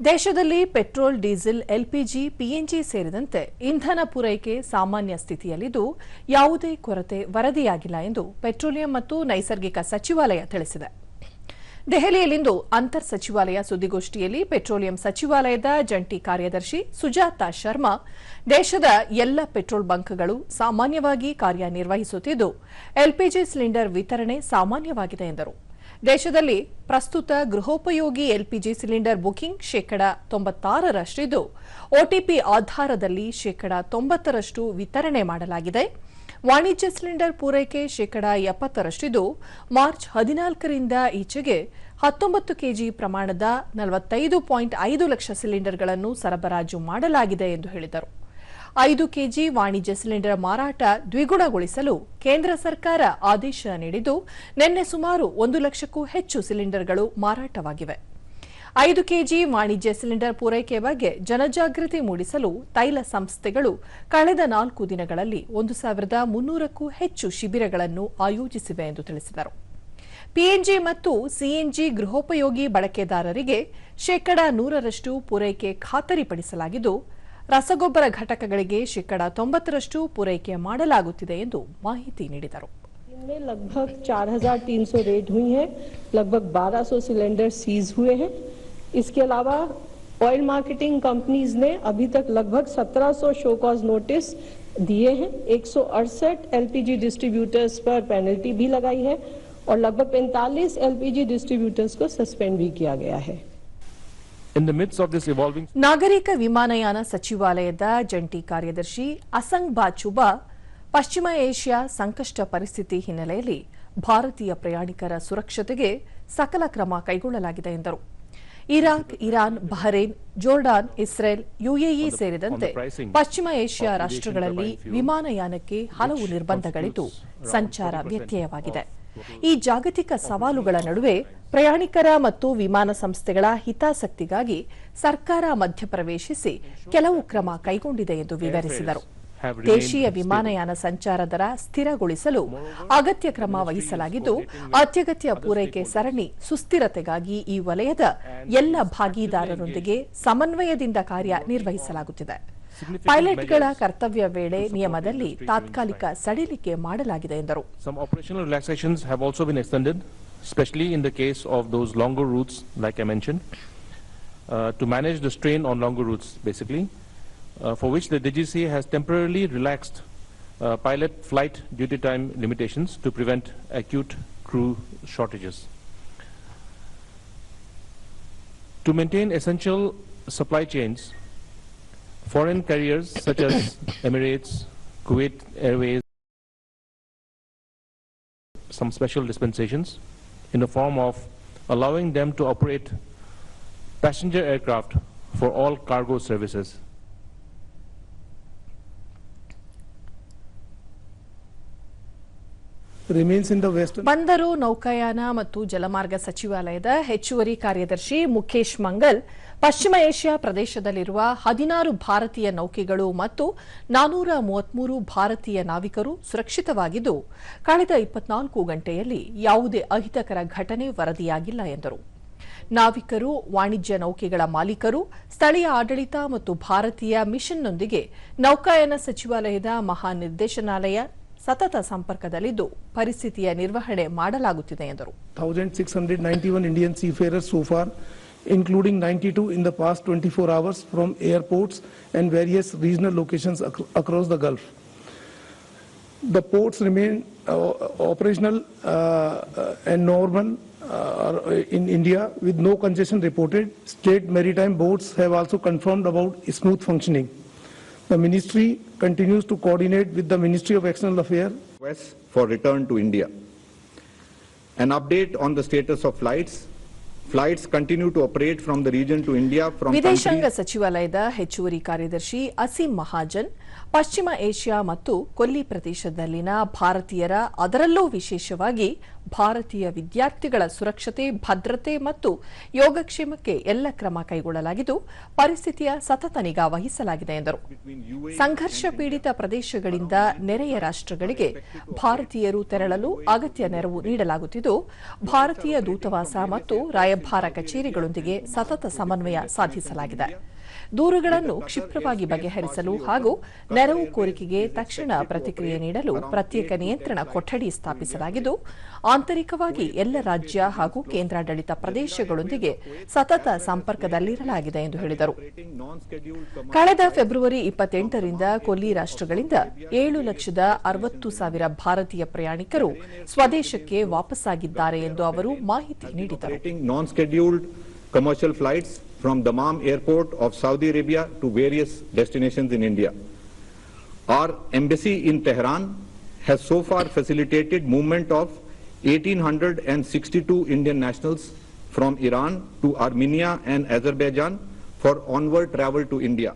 ದೇಶದಲ್ಲಿ petrol, diesel, LPG, PNG ಸೇರಿದಂತೆ ಇಂಧನ ಪೂರೈಕೆ ಸಾಮಾನ್ಯ ಸ್ಥಿತಿಯಲ್ಲಿದ್ದು ಯಾವುದೇ ಕೊರತೆ ವರದಿಯಾಗಿಲ್ಲ ಎಂದು ಪೆಟ್ರೋಲಿಯಂ ಮತ್ತು ನೈಸರ್ಗಿಕ ಸಚಿವಾಲಯ ತಿಳಿಸಿದೆ. ದೆಹಲಿಯಲ್ಲಿಂದು ಅಂತರ್ ಸಚಿವಾಲಯ ಸುದ್ದಿಗೋಷ್ಠಿಯಲ್ಲಿ ಪೆಟ್ರೋಲಿಯಂ ಸಚಿವಾಲಯದ ಜಂಟಿ ಕಾರ್ಯದರ್ಶಿ ಸುಜಾತಾ ಶರ್ಮಾ ದೇಶದ ಎಲ್ಲ ಪೆಟ್ರೋಲ್ ಬಂಕ್ಗಳು ಸಾಮಾನ್ಯವಾಗಿ ಕಾರ್ಯನಿರ್ವಹಿಸುತ್ತಿದ್ದು ಎಲ್ಪಿಜಿ ಸಿಲಿಂಡರ್ ವಿತರಣೆ ಸಾಮಾನ್ಯವಾಗಿದೆ ಎಂದರು. ದೇಶದಲ್ಲಿ ಪ್ರಸ್ತುತ ಗೃಹೋಪಯೋಗಿ ಎಲ್ಪಿಜಿ ಸಿಲಿಂಡರ್ ಬುಕಿಂಗ್ ಶೇಕಡಾ 96ರಷ್ಟಿದ್ದು ಒಟಿಪಿ ಆಧಾರದಲ್ಲಿ ಶೇಕಡಾ 90ರಷ್ಟು ವಿತರಣೆ ಮಾಡಲಾಗಿದೆ. ವಾಣಿಜ್ಯ ಸಿಲಿಂಡರ್ ಪೂರೈಕೆ ಶೇಕಡಾ 70ರಷ್ಟಿದ್ದು ಮಾರ್ಚ್ 14ರಿಂದ ಈಚೆಗೆ 19 ಕೆಜಿ ಪ್ರಮಾಣದ 45.5 ಲಕ್ಷ ಸಿಲಿಂಡರ್ಗಳನ್ನು ಸರಬರಾಜು ಮಾಡಲಾಗಿದೆ ಎಂದು ಹೇಳಿದರು. 5 ಕೆಜಿ ವಾಣಿಜ್ಯ ಸಿಲಿಂಡರ್ ಮಾರಾಟ ದ್ವಿಗುಣಗೊಳಿಸಲು ಕೇಂದ್ರ ಸರ್ಕಾರ ಆದೇಶ ನೀಡಿದ್ದು ನಿನ್ನೆ ಸುಮಾರು 1 ಲಕ್ಷಕ್ಕೂ ಹೆಚ್ಚು ಸಿಲಿಂಡರ್ಗಳು ಮಾರಾಟವಾಗಿವೆ. 5 ಕೆಜಿ ವಾಣಿಜ್ಯ ಸಿಲಿಂಡರ್ ಪೂರೈಕೆ ಬಗ್ಗೆ ಜನಜಾಗೃತಿ ಮೂಡಿಸಲು ತೈಲ ಸಂಸ್ಥೆಗಳು ಕಳೆದ 4 ದಿನಗಳಲ್ಲಿ 1300ಕ್ಕೂ ಹೆಚ್ಚು ಶಿಬಿರಗಳನ್ನು ಆಯೋಜಿಸಿವೆ ಎಂದು ತಿಳಿಸಿದರು. ಪಿಎನ್ಜಿ ಮತ್ತು ಸಿಎನ್ಜಿ ಗೃಹೋಪಯೋಗಿ ಬಳಕೆದಾರರಿಗೆ ಶೇಕಡಾ 100ರಷ್ಟು ಪೂರೈಕೆ ಖಾತರಿಪಡಿಸಲಾಗಿದ್ದು ರಸಗೊಬ್ಬರ ಘಟಕಗಳಿಗೆ ಶೇಕಡಾ 90ರಷ್ಟು ಪೂರೈಕೆ ಮಾಡಲಾಗುತ್ತಿದೆ ಎಂದು ಮಾಹಿತಿ ನೀಡಿದರು. इनमें लगभग 4300 रेड हुई हैं, लगभग 1200 सिलेंडर सीज हुए हैं. इसके अलावा ऑयल मार्केटिंग कंपनीज ने अभी तक लगभग 1700 शो कॉज नोटिस दिए हैं. 168 एलपीजी डिस्ट्रीब्यूटर्स पर पेनल्टी भी लगाई है और लगभग 45 एलपीजी डिस्ट्रीब्यूटर्स को सस्पेंड भी किया गया है. ನಾಗರಿಕ ವಿಮಾನಯಾನ ಸಚಿವಾಲಯದ ಜಂಟಿ ಕಾರ್ಯದರ್ಶಿ ಅಸಂಗ್ ಬಾಚುಬಾ ಪಶ್ಚಿಮ ಏಷ್ಯಾ ಸಂಕಷ್ಟ ಪರಿಸ್ಥಿತಿ ಹಿನ್ನೆಲೆಯಲ್ಲಿ ಭಾರತೀಯ ಪ್ರಯಾಣಿಕರ ಸುರಕ್ಷತೆಗೆ ಸಕಲ ಕ್ರಮ ಕೈಗೊಳ್ಳಲಾಗಿದೆ ಎಂದರು. Iraq, Iran, Bahrain, Jordan, Israel, UAE ಸೇರಿದಂತೆ ಪಶ್ಚಿಮ ಏಷ್ಯಾ ರಾಷ್ಟ್ರಗಳಲ್ಲಿ ವಿಮಾನಯಾನಕ್ಕೆ ಹಲವು ನಿರ್ಬಂಧಗಳಿದ್ದು ಸಂಚಾರ ವ್ಯತ್ಯಯವಾಗಿದೆ. ಈ ಜಾಗತಿಕ ಸವಾಲುಗಳ ನಡುವೆ ಪ್ರಯಾಣಿಕರ ಮತ್ತು ವಿಮಾನ ಸಂಸ್ಥೆಗಳ ಹಿತಾಸಕ್ತಿಗಾಗಿ ಸರ್ಕಾರ ಮಧ್ಯಪ್ರವೇಶಿಸಿ ಕೆಲವು ಕ್ರಮ ಕೈಗೊಂಡಿದೆ ಎಂದು ವಿವರಿಸಿದರು. ದೇಶೀಯ ವಿಮಾನಯಾನ ಸಂಚಾರ ದರ ಸ್ಥಿರಗೊಳಿಸಲು ಅಗತ್ಯ ಕ್ರಮ ವಹಿಸಲಾಗಿದ್ದು ಅತ್ಯಗತ್ಯ ಪೂರೈಕೆ ಸರಣಿ ಸುಸ್ಥಿರತೆಗಾಗಿ ಈ ವಲಯದ ಎಲ್ಲ ಭಾಗಿದಾರರೊಂದಿಗೆ ಸಮನ್ವಯದಿಂದ ಕಾರ್ಯನಿರ್ವಹಿಸಲಾಗುತ್ತಿದೆ. ಪೈಲಟ್ಗಳ ಕರ್ತವ್ಯ ವೇಳೆ ನಿಯಮದಲ್ಲಿ ತಾತ್ಕಾಲಿಕ ಸಡಿಲಿಕೆ ಮಾಡಲಾಗಿದೆ ಎಂದರು. Some operational relaxations have also been extended, especially in the case of those longer routes, like I mentioned, to manage the strain on longer routes, basically, for which the DGCA has temporarily relaxed pilot flight duty time limitations to prevent acute crew shortages. To maintain essential supply chains, foreign carriers such as Emirates, Kuwait Airways, some special dispensations in the form of allowing them to operate passenger aircraft for all cargo services. ಬಂದರು, ನೌಕಾಯಾನ ಮತ್ತು ಜಲಮಾರ್ಗ ಸಚಿವಾಲಯದ ಹೆಚ್ಚುವರಿ ಕಾರ್ಯದರ್ಶಿ ಮುಖೇಶ್ ಮಂಗಲ್ ಪಶ್ಚಿಮ Asia ಪ್ರದೇಶದಲ್ಲಿರುವ 16 ಭಾರತೀಯ ನೌಕೆಗಳು ಮತ್ತು 433 ಭಾರತೀಯ ನಾವಿಕರು ಸುರಕ್ಷಿತವಾಗಿದ್ದು ಕಳೆದ 24 ಗಂಟೆಯಲ್ಲಿ ಯಾವುದೇ ಅಹಿತಕರ ಘಟನೆ ವರದಿಯಾಗಿಲ್ಲ ಎಂದರು. ನಾವಿಕರು, ವಾಣಿಜ್ಯ ನೌಕೆಗಳ ಮಾಲೀಕರು, ಸ್ಥಳೀಯ ಆಡಳಿತ ಮತ್ತು ಭಾರತೀಯ ಮಿಷನ್ನೊಂದಿಗೆ ನೌಕಾಯಾನ ಸಚಿವಾಲಯದ ಮಹಾನಿರ್ದೇಶನಾಲಯ ಸತತ ಸಂಪರ್ಕದಲ್ಲಿದ್ದು ಪರಿಸ್ಥಿತಿಯ ನಿರ್ವಹಣೆ ಮಾಡಲಾಗುತ್ತಿದೆ ಎಂದರು. 1691 Indian seafarers so far, including 92 in the past 24 hours from airports and various regional locations across the Gulf. The ports remain operational and normal in India with no congestion reported. State maritime boards have also confirmed about smooth functioning. The ministry continues to coordinate with the Ministry of External Affairs for return to India. An update on the status of flights. Flights continue to operate from the region to India from ವಿದೇಶಾಂಗ ಸಚಿವಾಲಯದ ಹೆಚ್ಚುವರಿ ಕಾರ್ಯದರ್ಶಿ ಅಸೀಂ ಮಹಾಜನ್ ಪಶ್ಚಿಮ Asia ಮತ್ತು ಕೊಲ್ಲಿ ಪ್ರದೇಶದಲ್ಲಿನ ಭಾರತೀಯರ ಅದರಲ್ಲೂ ವಿಶೇಷವಾಗಿ ಭಾರತೀಯ ವಿದ್ಯಾರ್ಥಿಗಳ ಸುರಕ್ಷತೆ, ಭದ್ರತೆ ಮತ್ತು ಯೋಗಕ್ಷೇಮಕ್ಕೆ ಎಲ್ಲ ಕ್ರಮ ಕೈಗೊಳ್ಳಲಾಗಿದ್ದು ಪರಿಸ್ಥಿತಿಯ ಸತತ ನಿಗಾ ವಹಿಸಲಾಗಿದೆ ಎಂದರು. ಸಂಘರ್ಷ ಪೀಡಿತ ಪ್ರದೇಶಗಳಿಂದ ನೆರೆಯ ರಾಷ್ಟ್ರಗಳಿಗೆ ಭಾರತೀಯರು ತೆರಳಲು ಅಗತ್ಯ ನೆರವು ನೀಡಲಾಗುತ್ತಿದ್ದು ಭಾರತೀಯ ದೂತಾವಾಸ ಮತ್ತು ರಾಯಭಾರ ರಾಯಭಾರ ಕಚೇರಿಗಳೊಂದಿಗೆ ಸತತ ಸಮನ್ವಯ ಸಾಧಿಸಲಾಗಿದೆ. ದೂರುಗಳನ್ನು ಕ್ಷಿಪ್ರವಾಗಿ ಬಗೆಹರಿಸಲು ಹಾಗೂ ನೆರವು ಕೋರಿಕೆಗೆ ತಕ್ಷಣ ಪ್ರತಿಕ್ರಿಯೆ ನೀಡಲು ಪ್ರತ್ಯೇಕ ನಿಯಂತ್ರಣ ಕೊಠಡಿ ಸ್ಥಾಪಿಸಲಾಗಿದ್ದು, ಆಂತರಿಕವಾಗಿ ಎಲ್ಲ ರಾಜ್ಯ ಹಾಗೂ ಕೇಂದ್ರಾಡಳಿತ ಪ್ರದೇಶಗಳೊಂದಿಗೆ ಸತತ ಸಂಪರ್ಕದಲ್ಲಿರಲಾಗಿದೆ ಎಂದು ಹೇಳಿದರು. ಕಳೆದ ಫೆಬ್ರವರಿ 28ರಿಂದ ಕೊಲ್ಲಿ ರಾಷ್ಟ್ರಗಳಿಂದ 7,60,000 ಭಾರತೀಯ ಪ್ರಯಾಣಿಕರು ಸ್ವದೇಶಕ್ಕೆ ವಾಪಸ್ಸಾಗಿದ್ದಾರೆ ಎಂದು ಅವರು ಮಾಹಿತಿ ನೀಡಿದರು. Commercial flights from Dammam airport of Saudi Arabia to various destinations in India. Our embassy in Tehran has so far facilitated movement of 1,862 Indian nationals from Iran to Armenia and Azerbaijan for onward travel to India.